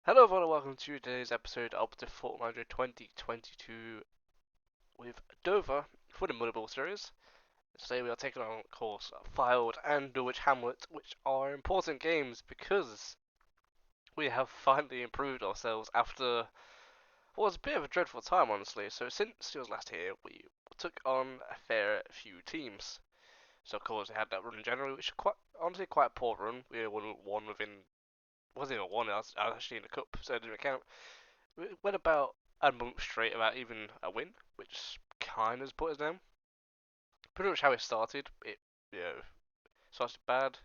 Hello everyone and welcome to today's episode of the Fortnite 2022 with Dover for the Moneyball series. Today we are taking on, of course, Filed and Dulwich Hamlet, which are important games because we have finally improved ourselves after what was a bit of a dreadful time, honestly. So since it was last year, we took on a fair few teams. So of course we had that run in January, which was honestly quite a poor run. We won within, wasn't even one, I was actually in the cup, so it didn't count. We went about a month straight without even a win, which kind of put us down. Pretty much how it started. It started bad,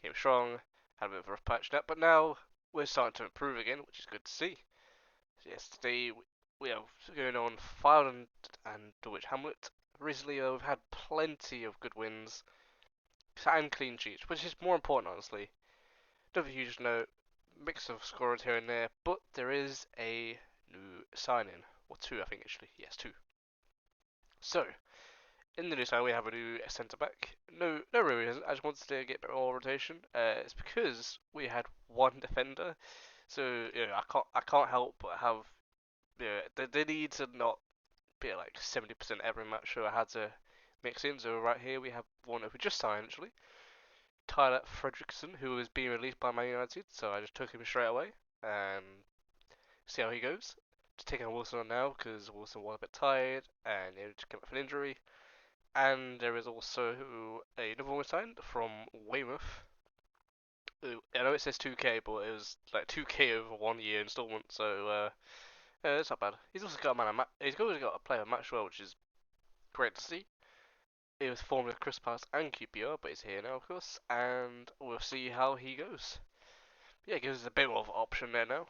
came strong, had a bit of a rough patch now, but now we're starting to improve again, which is good to see. So yesterday we are going on Fire and Dulwich Hamlet. Recently we've had plenty of good wins and clean sheets, which is more important honestly. Don't think you just know mix of scorers here and there, but there is a new sign-in, or two I think actually. Yes, two. So, in the new side, we have a new centre back. No real reason. I just wanted to get a bit more rotation. It's because we had one defender, so I can't help but have the need to not be at like 70% every match. So I had to mix in. So right here we have one who just signed actually, Tyler Fredrickson, who was being released by Man United. So I just took him straight away and see how he goes. Just taking Wilson on now because Wilson was a bit tired and he just came up with an injury. And there is also another one signed from Weymouth. I know it says 2K, but it was like 2K over 1 year installment, so yeah, it's not bad. He's also got a he's always got a player match as well, which is great to see. He was formed with Chris Pass and QPR, but he's here now, of course, and we'll see how he goes. Yeah, it gives us a bit more of an option there now.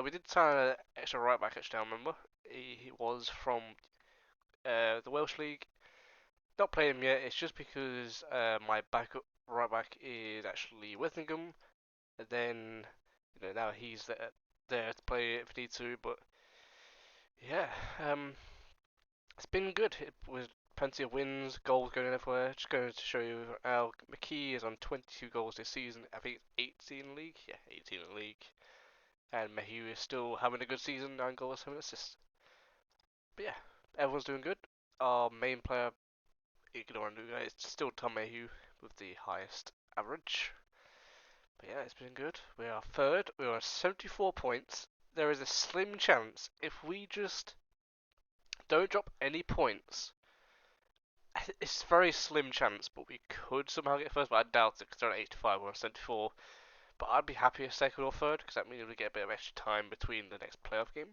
We did sign an extra right back, actually, I remember. He was from the Welsh League. Not playing him yet. It's just because my backup right back is actually Withingham, and then now he's there to play if need to. But yeah, it's been good. It was plenty of wins, goals going everywhere. Just going to show you how McKee is on 22 goals this season. I think it's 18 in the league. Yeah, 18 in the league. And Mayhew is still having a good season, 9 goals, 7 assists. But yeah, everyone's doing good. Our main player, ignore new guy, it's still Tom Mayhew with the highest average. But yeah, it's been good. We are third. We are 74 points. There is a slim chance if we just don't drop any points. It's a very slim chance, but we could somehow get first. But I doubt it because they're at 85. We're on 74. But I'd be happy if second or third because that means we get a bit of extra time between the next playoff game.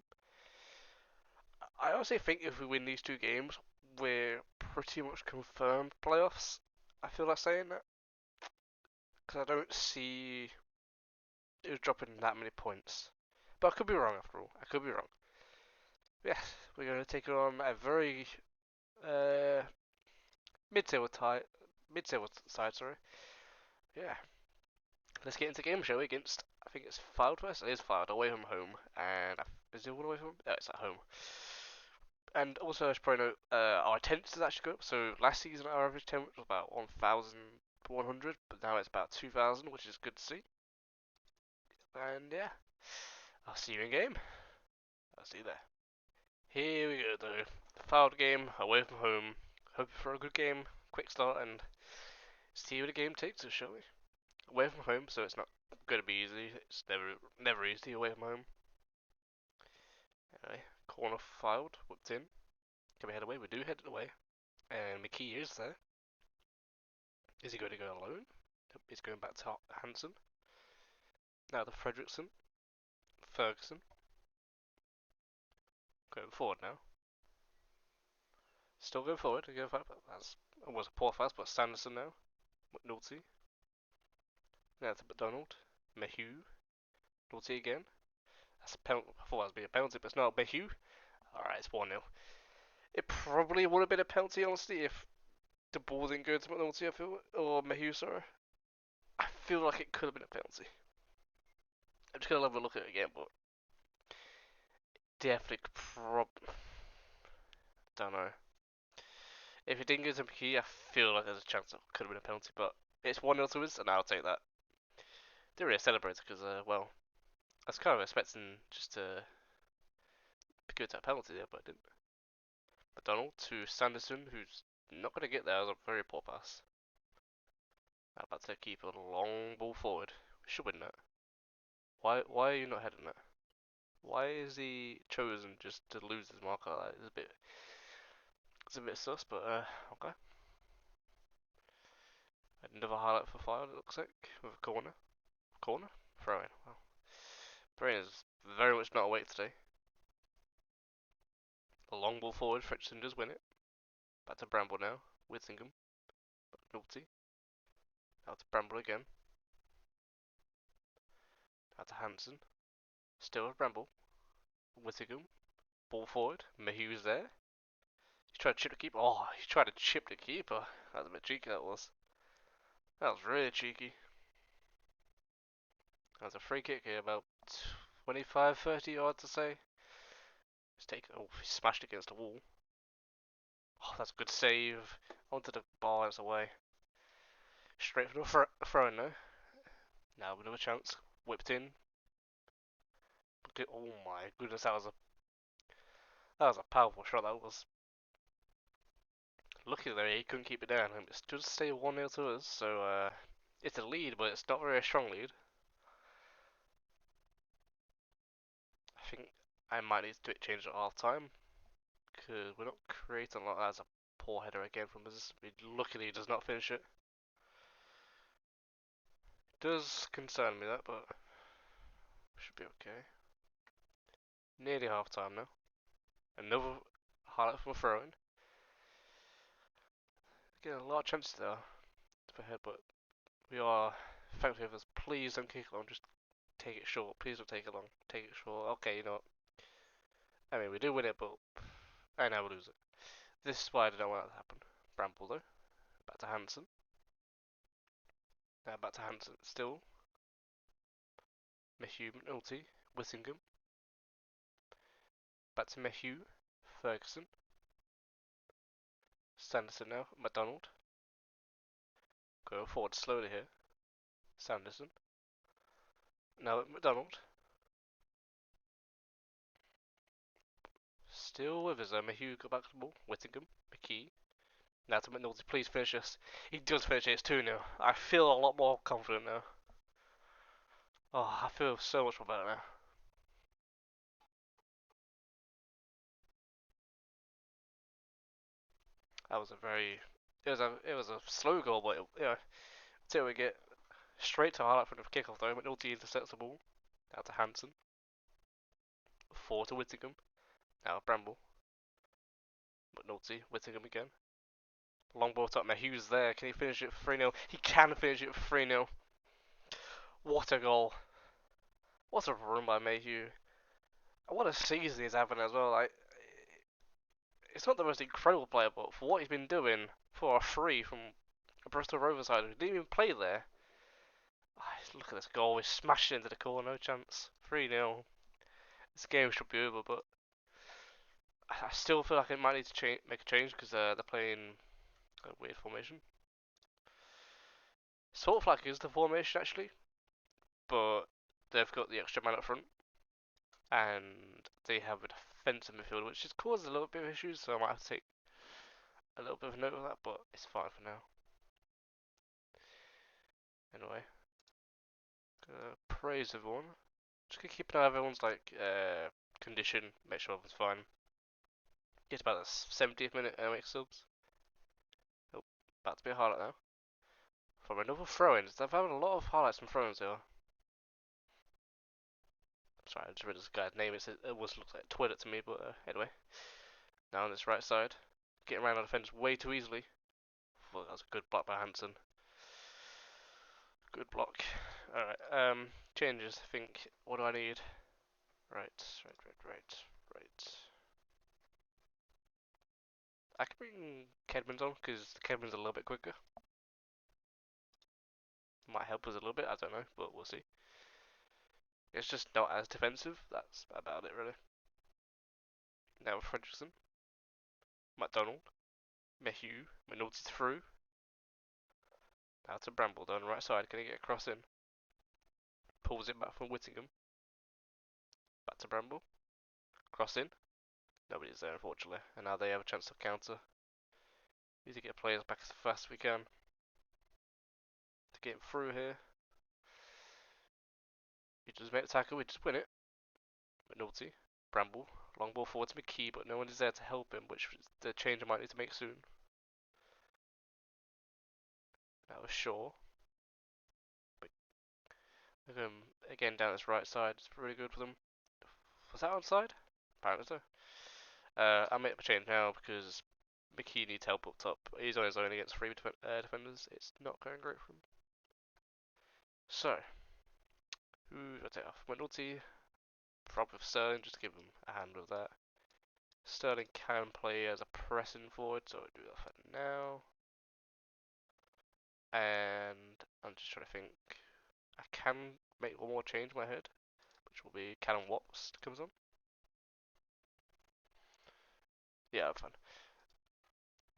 I honestly think if we win these two games, we're pretty much confirmed playoffs. I feel like saying that because I don't see it was dropping that many points. But I could be wrong after all. I could be wrong. Yes, we're going to take on a very uh, mid-table mid-table side. Sorry. Yeah. Let's get into game, shall we? Against I think it's Filed first. It is Filed away from home, and is it all away from home? Yeah, it's at home. And also, I should probably note our attendance has actually go up. So last season our average attendance was about 1,100, but now it's about 2,000, which is good to see. And yeah, I'll see you in game. I'll see you there. Here we go though. Fouled game, away from home. Hoping for a good game, quick start, and see where the game takes us, shall we? Away from home, so it's not going to be easy. It's never easy away from home. Anyway, corner filed, whipped in. Can we head away? We do head away. And McKee is there. Is he going to go alone? Nope, he's going back to Hansen. Now the Fredrickson. Ferguson. Going forward now. Still going forward. That's was a poor pass, but Sanderson now. McNulty. Now to McDonald. Mayhew. McNulty again. That's a penalty. I thought that was be a penalty, but it's not. Mayhew. Alright, it's 1-0. It probably would have been a penalty, honestly, if the ball didn't go to McNulty, I feel. Or Mayhew, sorry. I feel like it could have been a penalty. I'm just going to have a look at it again, but definitely don't know. If it didn't go to McKee, I feel like there's a chance it could have been a penalty, but it's 1-0 to us, and I'll take that. Didn't really celebrate because, well, I was kind of expecting just to give it that penalty there, but I didn't. McDonald to Sanderson, who's not going to get there. That was a very poor pass. Now about to keep a long ball forward. We should win that. Why are you not heading that? Why is he chosen just to lose his marker? Like, it's a bit sus, but okay. Another highlight for Fire, it looks like, with a corner. Corner? Throw in. Wow. Brain is very much not awake today. A long ball forward, Frenchton does win it. Back to Bramble now. Whittingham. Naughty. Out to Bramble again. Out to Hansen. Still with Bramble. Whittingham. Ball forward. Mayhew's there. He tried to chip the keeper. Oh, he tried to chip the keeper. That was a bit cheeky, that was. That was really cheeky. That was a free kick here, about 25, 30 yards to say. He's taken. Oh, he smashed against the wall. Oh, that's a good save. Onto the bar, it's away. Straight for the throw-in though. Now another chance. Whipped in. Oh my goodness, that was a powerful shot. That was. Lucky there, he couldn't keep it down. It just stay 1-0 to us. So it's a lead, but it's not a very strong lead. I think I might need to change at half time because we're not creating a lot. That's a poor header again from us. Luckily, he does not finish it. Does concern me that, but should be okay. Nearly half time now. Another highlight from a throw-in. Getting a lot of chances there to head, but we are thankfully with us. Please don't kick it long. Just take it short. Please don't take it long. Take it short. Okay, you know what? I mean, we do win it, but I now lose it. This is why I don't want that to happen. Bramble though. Back to Hansen. Now back to Hansen. Still. Mayhew, McNulty, Whittingham. Back to Mayhew. Ferguson. Sanderson now. McDonald. Go forward slowly here. Sanderson. Now McDonald. Still with us. Mayhew got back to the ball. Whittingham. McKee. Now to McNulty. Please finish this. He does finish it. It's 2-0. I feel a lot more confident now. Oh, I feel so much more better now. That was a very. It was a slow goal, but until we get straight to highlight from the kickoff though. McNulty intercepts the ball. Now to Hansen. Four to Whittingham. Now Bramble. McNulty. Whittingham again. Long ball top. Mayhew's there. Can he finish it for 3-0? He can finish it for 3-0. What a goal. What a run by Mayhew. What a season he's having as well. Like, it's not the most incredible player, but for what he's been doing for a free from a Bristol Rovers side who didn't even play there. Look at this goal. He's smashed it into the corner. No chance. 3-0. This game should be over, but I still feel like it might need to make a change because they're playing a weird formation. Sort of like is the formation actually, but they've got the extra man up front, and they have a defensive midfield, which has caused a little bit of issues. So I might have to take a little bit of note of that, but it's fine for now. Anyway, praise everyone. Just gonna keep an eye on everyone's like condition, make sure everyone's fine. Get about the 70th minute make subs. Oh, about to be a highlight now. From another throw-in. I've had a lot of highlights from throw-ins here. Sorry, I just read this guy's name. It almost looks like Twitter to me, but anyway. Now on this right side. Getting around our defence way too easily. Well, that was a good block by Hansen. Good block. Alright, changes. I think. What do I need? Right. I can bring Kedman's on, because Kedman's a little bit quicker. Might help us a little bit, I don't know, but we'll see. It's just not as defensive. That's about it, really. Now Fredrickson. McDonald. Mayhew. McNulty's through. Now to Bramble on the right side. Can he get a cross in? Pulls it back from Whittingham. to Bramble. Cross in. Nobody's there, unfortunately. And now they have a chance to counter. We need to get players back as fast as we can to get through here. We just make the tackle, we just win it. McNulty, Bramble, long ball forward to McKee, but no one is there to help him, which the change I might need to make soon. That was Shaw. Again down his right side, it's really good for them. Was that onside? Apparently so. I'll make the change now because McKee needs help up top. He's on his own against three defenders. It's not going great for him. So, who do I take off? McNulty, probably for Sterling, just to give him a hand with that. Sterling can play as a pressing forward, so I'll do that for now. And I'm just trying to think. I can make one more change in my head, which will be Callum Watts comes on. Yeah, fun.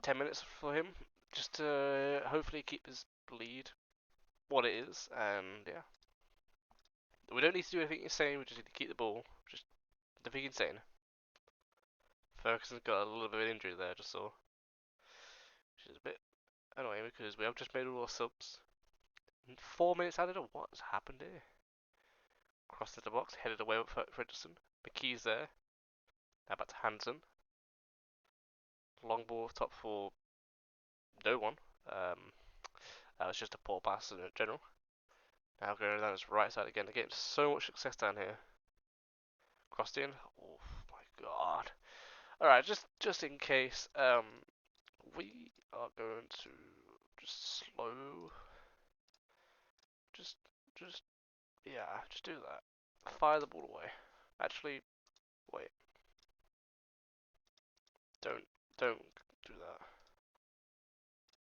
10 minutes for him, just to hopefully keep his lead what it is, and yeah. We don't need to do anything insane, we just need to keep the ball, just nothing insane. Ferguson's got a little bit of an injury there, I just saw, which is a bit annoying because we have just made all our subs. 4 minutes added, or what's happened here? Crossed into the box, headed away with Fredrickson. McKee's there. Now back to Hansen. Long ball top for no one. That was just a poor pass in general. Now going down his right side again. They're getting so much success down here. Crossed in. Oh my god. Alright, just in case, we are going to just slow. Just, yeah, just do that. Fire the ball away. Actually, wait. Don't do that.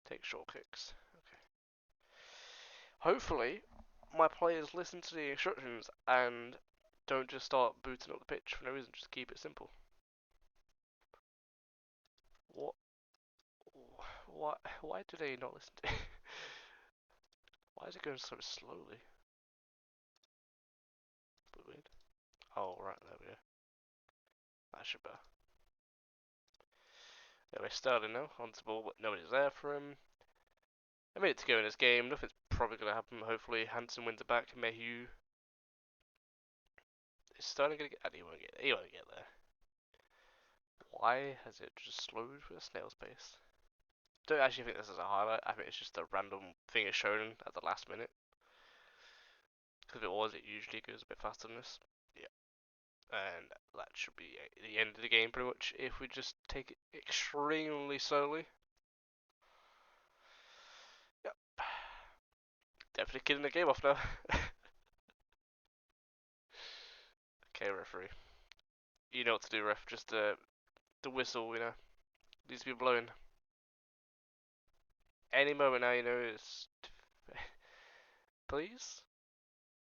Take short kicks. Okay. Hopefully, my players listen to the instructions and don't just start booting up the pitch for no reason. Just keep it simple. What? Why do they not listen to it? Why is it going so slowly? Weird. Oh, right, there we go. That should be better. Anyway, Sterling now, onto the ball, but nobody's there for him. A minute to go in this game, nothing's probably going to happen. Hopefully, Hansen wins it back. Mayhew. Is Sterling going to get. He won't get there. Why has it just slowed for a snail's pace? Don't actually think this is a highlight. I think it's just a random thing it's shown at the last minute. Because if it was, it usually goes a bit faster than this. Yeah. And that should be the end of the game pretty much if we just take it extremely slowly. Yep. Definitely killing the game off now. Okay, referee. You know what to do, ref. Just the whistle, needs to be blowing. Any moment now, it's... Please?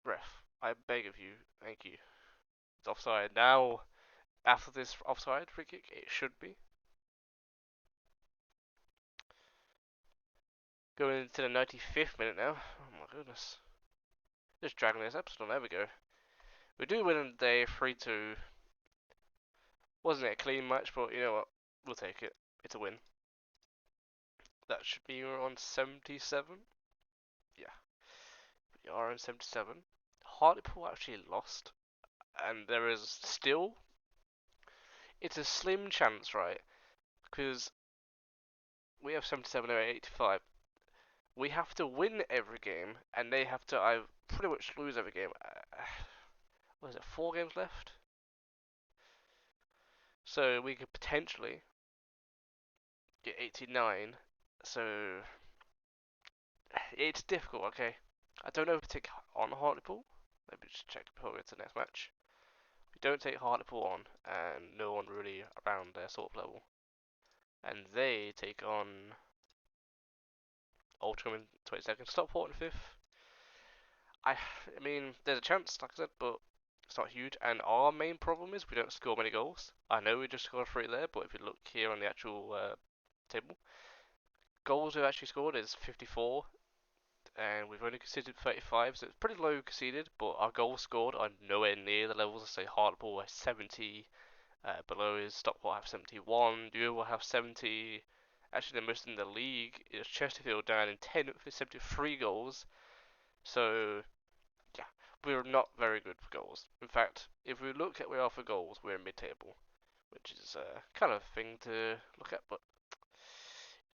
Ref, I beg of you, thank you. It's offside. Now, after this offside free kick, it should be. Going into the 95th minute now. Oh my goodness. Just dragging this episode on. There we go. We do win today 3-2. Wasn't it a clean match, but you know what? We'll take it. It's a win. That should be on 77. Yeah. We are on 77. Hartlepool actually lost. And there is still... It's a slim chance, right? Because we have 77 or 85. We have to win every game, and they have to pretty much lose every game. What is it, 4 games left? So we could potentially get 89. So it's difficult, okay? I don't know if we take on Hartlepool. Let me just check before we get to the next match. We don't take Hartlepool on, and no one really around their sort of level. And they take on Ultram in 20 seconds. Stop 4th and 5th. I mean, there's a chance, like I said, but it's not huge. And our main problem is we don't score many goals. I know we just scored 3 there, but if you look here on the actual table, goals we've actually scored is 54. and we've only conceded 35, so it's pretty low conceded, but our goals scored are nowhere near the levels of, say, Hartlepool has 70, below is Stockport have 71, Newell have 70, actually the most in the league is Chesterfield down in 10th with 73 goals, so yeah, we're not very good for goals. In fact, if we look at where we are for goals, we're mid-table, which is kind of a thing to look at, but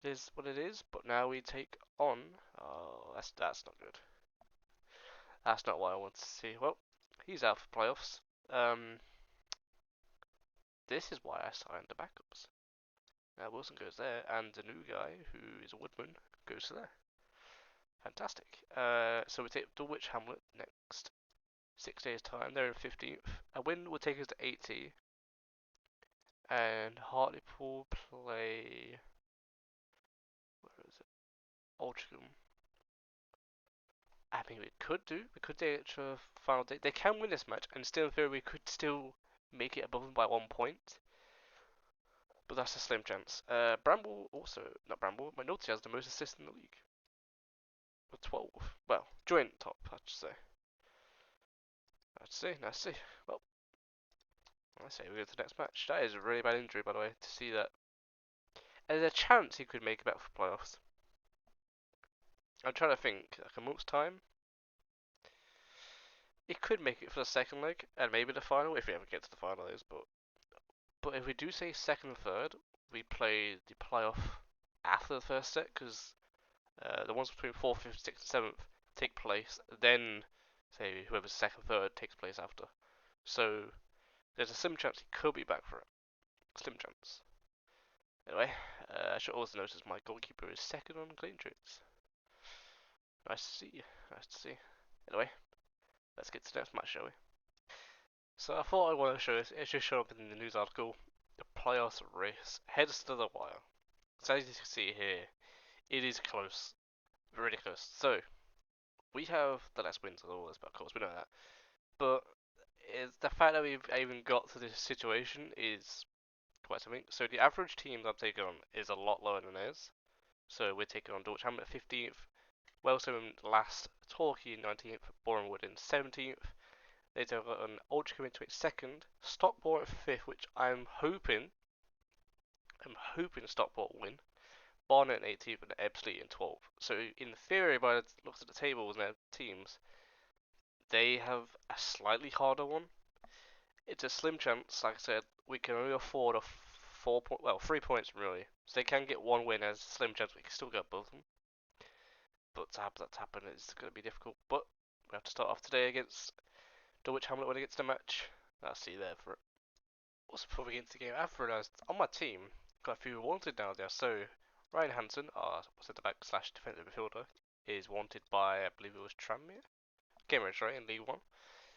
it is what it is. But now we take on. Oh, that's not good. That's not what I want to see. Well, he's out for playoffs. Um, this is why I signed the backups. Now Wilson goes there, and the new guy, who is a woodman, goes to there. Fantastic. So we take Dulwich Hamlet next 6 days' time. They're in 15th. A win will take us to 80. And Hartlepool play. Where is it? Altrincham. I mean, we could do. We could do extra final day. They can win this match, and still, in theory, we could still make it above them by 1 point. But that's a slim chance. Bramble also, not Bramble, Minority has the most assists in the league. With 12. Well, joint top, I should say. Let's see. Well, I say we go to the next match. That is a really bad injury, by the way, to see that. There's a chance he could make it back for playoffs. I'm trying to think, like a month's time. He could make it for the second leg, and maybe the final, if we ever get to the final is, but if we do say second and third, we play the playoff after the first set, because the ones between 4th, 5th, 6th, and 7th take place, then, say, whoever's second, third takes place after. So, there's a slim chance he could be back for it. Slim chance. Anyway, I should also notice my goalkeeper is second on clean sheets. Nice to see. Nice to see. Anyway, let's get to the next match, shall we? So I thought I want to show this. It should show up in the news article. The playoffs race heads to the wire. So as you can see here, it is close, really close. So we have the less wins of all this, but of course we know that. But the fact that we've even got to this situation is quite something. So the average team that I'm taking on is a lot lower than theirs. So we're taking on Dulwich Hamlet 15th, Wellsham last, Torquay 19th, Bournemouth in 17th. They took on Altrincham in 22nd, Stockport at 5th, which I'm hoping Stockport will win. Barnet in 18th and Ebbsfleet in 12th. So in theory, by the looks at the tables and their teams, they have a slightly harder one. It's a slim chance, like I said, we can only afford a 3 points really. So they can get one win as a slim chance, we can still get both of them. But to have that happen is going to be difficult. But we have to start off today against Dulwich Hamlet when it gets to the match. I'll see you there for it. Also, before we get into the game, I've realised on my team, got a few wanted now there. So, Ryan Hansen, our centre back slash defensive midfielder, is wanted by, I believe it was Tranmere? Cambridge, right, in League One,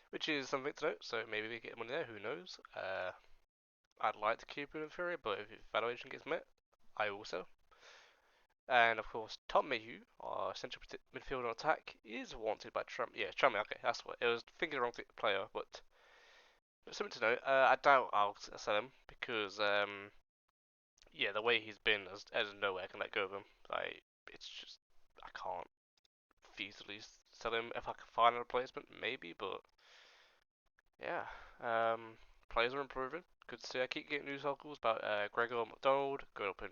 which is something to note. So maybe we get money there. Who knows? I'd like to keep him in Fury, but if valuation gets met, I will sell. And of course, Tom Mayhew, our central midfielder attack, is wanted by Tranmere. Yeah, Tranmere. Okay, that's what it was. Thinking the wrong player, but something to note. I doubt I'll sell him because yeah, the way he's been, as nowhere can let go of him. Like, it's just I can't feasibly sell him. If I can find a replacement, maybe, but yeah. Players are improving. Good to see. I keep getting news articles about Gregor McDonald going up in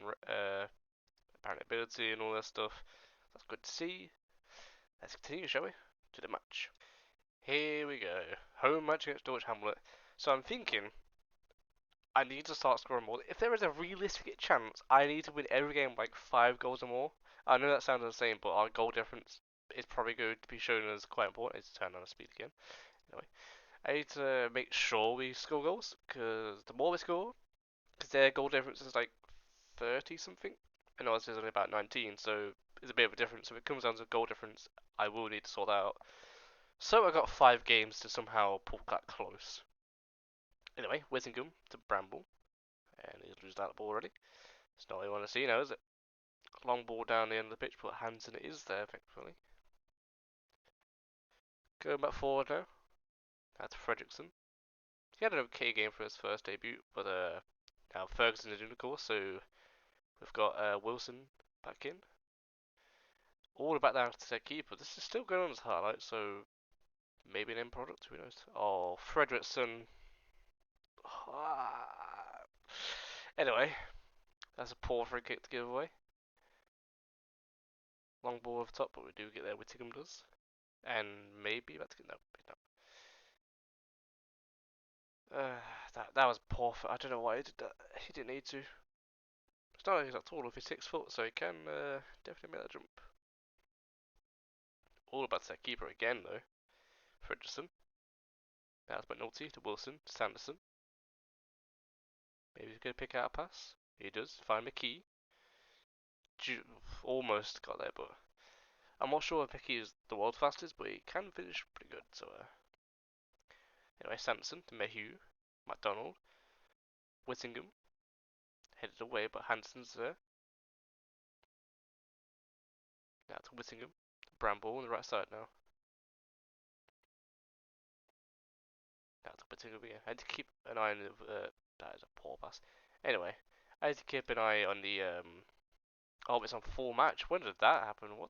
apparent ability and all that stuff. That's good to see. Let's continue, shall we? To the match. Here we go. Home match against Dulwich Hamlet. So I'm thinking I need to start scoring more. If there is a realistic chance, I need to win every game like 5 goals or more. I know that sounds insane, but our goal difference is probably going to be shown as quite important. Let's turn on the speed again. Anyway, I need to make sure we score goals, because the more we score, because their goal difference is like 30 something, and ours is only about 19, so it's a bit of a difference. If it comes down to goal difference, I will need to sort that out. So I got 5 games to somehow pull that close. Anyway, Whittingham to Bramble, and he's losing that ball already. It's not what you want to see now, is it? Long ball down the end of the pitch, but Hansen is there, thankfully. Going back forward now. That's Fredrickson. He had an okay game for his first debut, but now Ferguson is in, of course, so we've got Wilson back in. All about down to their keeper. This is still going on as highlight, so maybe an end product, who knows? Oh, Fredrickson. Anyway, that's a poor free kick to give away. Long ball over top, but we do get there. Whittingham does, and maybe about to get no. That was poor. I don't know why he did that. He didn't need to. It's not like he's that tall. If he's 6 foot, so he can definitely make that jump. All about that keeper again though. Fredrickson. That's McNulty to Wilson to Sanderson. Maybe he's gonna pick out a pass. He does. Find McKee. Almost got there, but I'm not sure if McKee is the world's fastest, but he can finish pretty good. So anyway, Sanderson to Mayhew, McDonald, Whittingham headed away, but Hansen's there. Now to Whittingham, Bramble on the right side now. Now to Whittingham again. I had to keep an eye on the. That is a poor pass. Anyway, I had to keep an eye on the. Oh, it's on full match. When did that happen? What?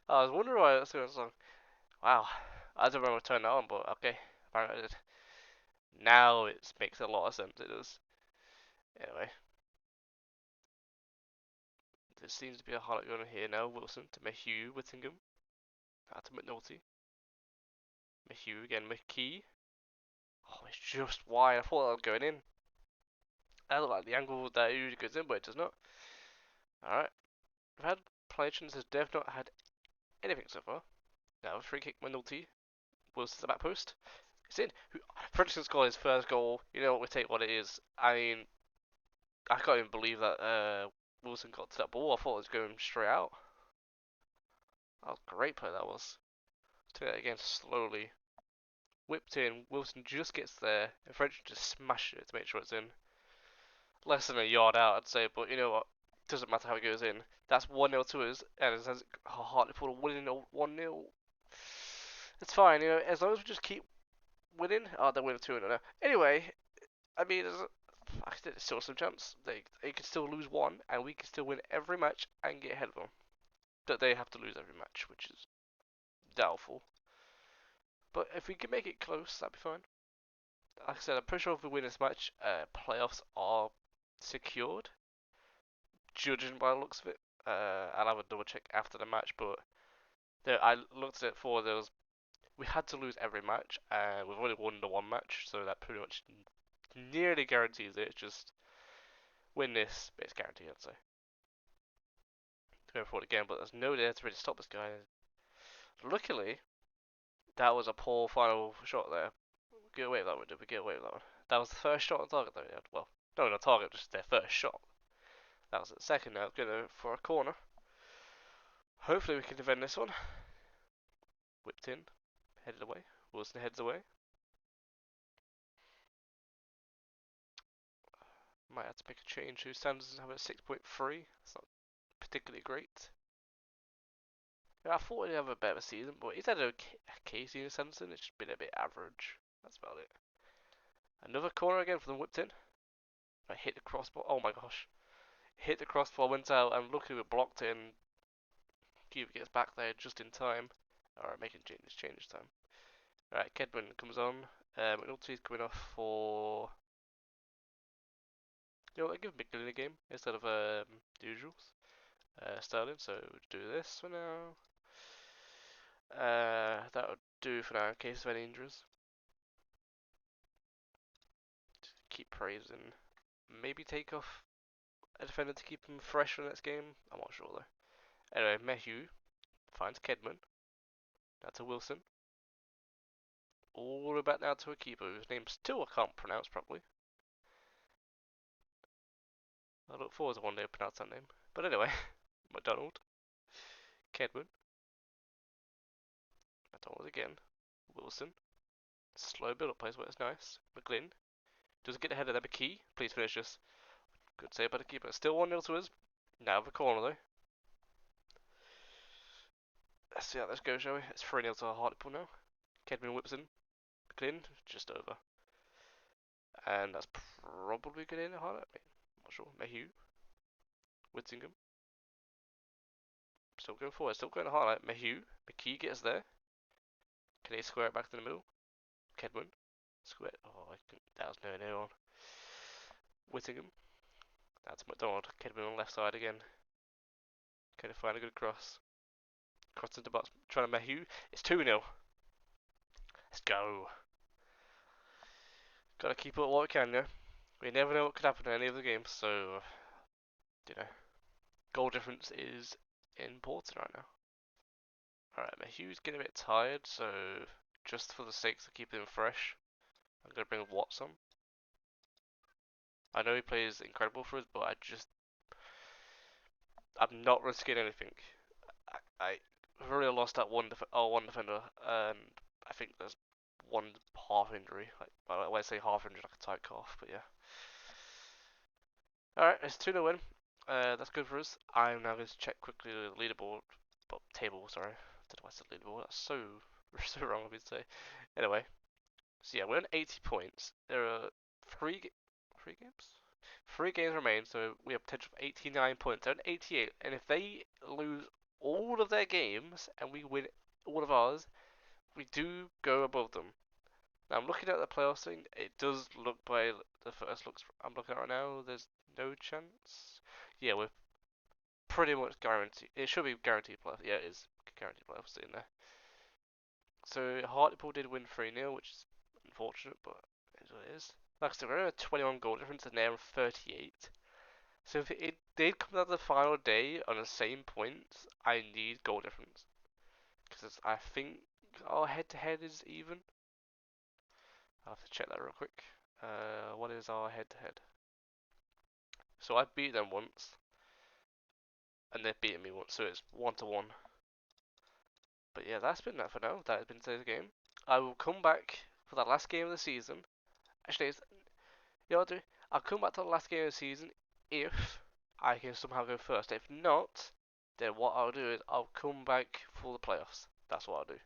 I was wondering why that's going on. Wow, I don't remember turning that on, but okay. Apparently I did. Now it makes a lot of sense. It does. Anyway, there seems to be a highlight going on here now. Wilson to Mayhew, Whittingham. Out to McNulty. Mayhew again, McKee. Oh, it's just wide. I thought that was going in. I look like the angle that usually goes in, but it does not. Alright. We've had Plations has definitely not had anything so far. Now, free kick McNulty. Wilson to the back post. It's in. Fredrickson scored his first goal. You know what, we take what it is. I mean, I can't even believe that Wilson got to that ball. I thought it was going straight out. That was a great play, that was. Let's do that again slowly. Whipped in. Wilson just gets there. And Fredrickson just smashes it to make sure it's in. Less than a yard out, I'd say. But you know what? Doesn't matter how it goes in. That's 1-0 to us. And it says Hartlepool winning 1-0. It's fine, you know, as long as we just keep winning. Oh, they're winning 2-0 now. Anyway, I mean, there's still some chance. They can still lose one, and we can still win every match and get ahead of them. But they have to lose every match, which is doubtful. But if we can make it close, that'd be fine. Like I said, I'm pretty sure if we win this match, playoffs are secured, judging by the looks of it. I'll have a double check after the match, but I looked at it for those. We had to lose every match, and we've only won the one match, so that pretty much nearly guarantees it. Just win this, but it's guaranteed, I'd say. Going for it again, but there's no there to really stop this guy. Luckily, that was a poor final shot there. We get away with that one, did we get away with that one? That was the first shot on target that we had. Well, no, not target, just their first shot. That was the second now, going for a corner. Hopefully we can defend this one. Whipped in, headed away. Wilson heads away. Might have to make a change. Who Sanderson have a 6.3. That's not particularly great. Yeah, I thought he'd have a better season, but he's had a okay season, Sanderson. It's just been a bit average. That's about it. Another corner again for them, whipped in. I hit the crossbar. Oh my gosh. Hit the crossbar, went out, and luckily we blocked it, and Cuba gets back there just in time. Alright, making change time. Alright, Kedman comes on. McNulty's coming off for. You know what, I give McGill a game instead of the usuals. Sterling, so we'll do this for now. That would do for now in case of any injuries. Just keep praising. Maybe take off a defender to keep him fresh for the next game. I'm not sure though. Anyway, Mayhew finds Kedman. Now to Wilson. All the way back now to a keeper whose name still I can't pronounce properly. I look forward to one day to pronounce that name. But anyway, McDonald. Kedman. McDonald again. Wilson. Slow build up plays where it's nice. McGlynn. Doesn't get the header there, but Key. Please finish this. Good save by the keeper. Still 1-0 to us. Now the corner though. Let's see how this goes, shall we? It's 3-0 to Hartlepool now. Kedman whips in. McLean, just over. And that's probably good in a highlight. I'm not sure. Mayhew. Whittingham. Still going forward, still going hard. McHugh gets there. Can he square it back to the middle? Kedman. Square. Oh, that was no near on. Whittingham. That's McDonald. Kedman on the left side again. Can he find a good cross? Cross into the box. Trying to McHugh. It's 2-0. Let's go. Gotta keep up what we can, yeah. We never know what could happen in any of the games, so you know, goal difference is important right now. Alright, Hugh's getting a bit tired, so just for the sake of keeping him fresh, I'm gonna bring Watson. I know he plays incredible for us, but I'm not risking anything. I really lost that one defender, and I think there's one half injury. Like when I say half injury, like a tight cough, but yeah. Alright, it's 2-0 win. That's good for us. I'm now going to check quickly the leaderboard, table, sorry. I don't know why I said leaderboard, that's so wrong of me to say. Anyway, so yeah, we're on 80 points. There are three games? 3 games remain, so we have potential for 89 points. They're on 88, and if they lose all of their games and we win all of ours, we do go above them. Now I'm looking at the playoffs thing. It does look by the first looks I'm looking at right now. There's no chance. Yeah, we're pretty much guaranteed. It should be guaranteed playoffs. Yeah, it is guaranteed playoffs in there. So Hartlepool did win 3-0, which is unfortunate, but it is what it is. Like I said, we're at a 21 goal difference and they're on 38. So if it did come down to the final day on the same points, I need goal difference. Because I think our head-to-head is even. I'll have to check that real quick. What is our head-to-head? So I beat them once, and they've beaten me once, so it's 1-1. But yeah, that's been that for now. That has been today's game. I will come back for that last game of the season. Actually, you know what I'll do? I'll come back to the last game of the season if I can somehow go first. If not, then what I'll do is I'll come back for the playoffs. That's what I'll do.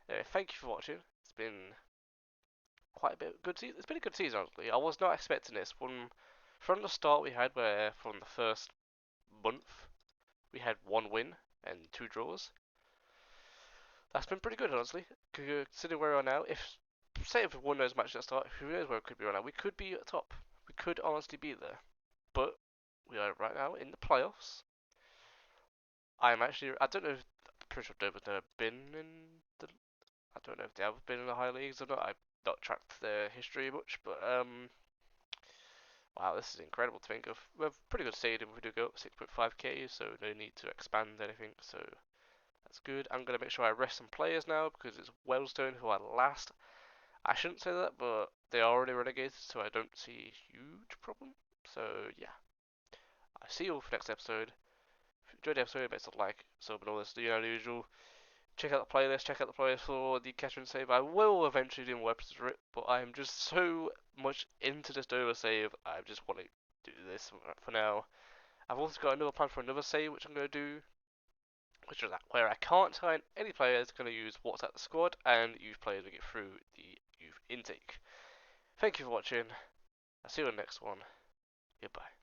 Anyway, thank you for watching. It's been quite a bit good season. It's been a good season, honestly. I was not expecting this. From the start we had, where from the first month we had 1 win and 2 draws. That's been pretty good, honestly. Considering where we are now, if we won those matches at the start, who knows where we could be right now? We could be at the top. We could honestly be there. But we are right now in the playoffs. I don't know if, I'm pretty sure Dover's never been in the, I don't know if they have been in the high leagues or not. I've not tracked their history much, but wow, this is incredible to think of. We have a pretty good stadium if we do go up 6.5k, so no need to expand anything, so that's good. I'm going to make sure I rest some players now, because it's Wellstone who are last. I shouldn't say that, but they are already relegated, so I don't see a huge problem. So yeah, I see you all for next episode. If you enjoyed the episode, make sure to like, sub, and all this, you know, the usual. Check out the playlist, check out the playlist for the catch and save. I will eventually do more episodes for it, but I'm just so much into this Dover save, I just want to do this for now. I've also got another plan for another save, which I'm going to do, which is that where I can't sign any players, going to use what's at the squad and youth players to get through the youth intake. Thank you for watching. I'll see you on the next one. Goodbye.